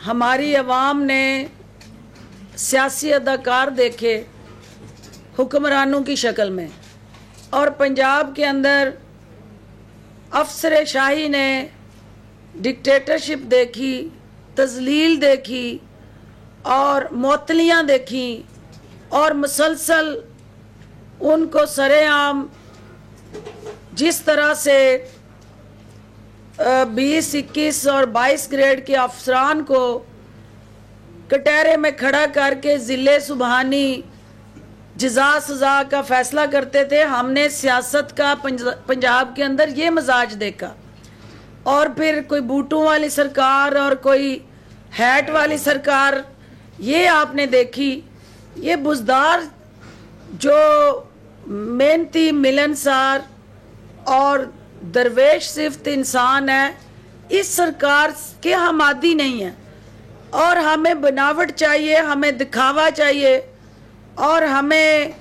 हमारी अवाम ने सियासी अदाकार देखे हुक्मरानों की शक्ल में, और पंजाब के अंदर अफसर शाही ने डिक्टेटरशिप देखी, तजलील देखी और मौतलियाँ देखी, और मुसलसल उनको सरेआम जिस तरह से 20, 21 और 22 ग्रेड के अफसरान को कटहरे में खड़ा करके ज़िले सुबहानी जज़ा सज़ा का फ़ैसला करते थे। हमने सियासत का पंजाब के अंदर ये मजाज देखा। और फिर कोई बूटों वाली सरकार और कोई हैट वाली सरकार ये आपने देखी। ये बुज़दार जो मेहनती, मिलनसार और दरवेश सिफ्त इंसान है, इस सरकार के हम आदी नहीं हैं। और हमें बनावट चाहिए, हमें दिखावा चाहिए, और हमें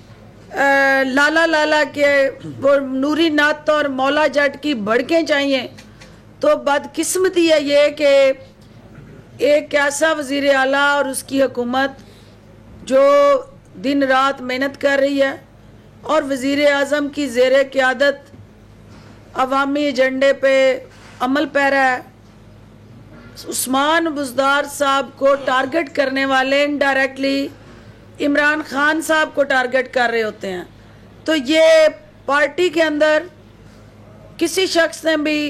लाला लाला के वो नूरी नात और मौला जट की भड़कें चाहिए। तो बदकिस्मती है ये कि एक ऐसा वज़ीर आला और उसकी हुकूमत जो दिन रात मेहनत कर रही है और वज़ीर आज़म की ज़ेरे क़यादत अवामी एजेंडे पे अमल पैरा है। उस्मान बुज़दार साहब को टारगेट करने वाले इनडायरेक्टली इमरान खान साहब को टारगेट कर रहे होते हैं। तो ये पार्टी के अंदर किसी शख्स ने भी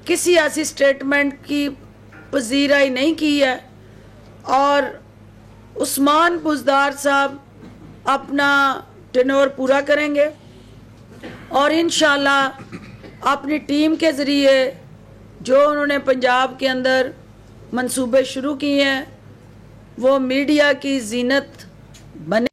किसी ऐसी स्टेटमेंट की पजीराई नहीं की है, और उस्मान बुज़दार साहब अपना टेन्योर पूरा करेंगे और इंशाल्लाह अपनी टीम के ज़रिए जो उन्होंने पंजाब के अंदर मंसूबे शुरू किए हैं वो मीडिया की जीनत बने।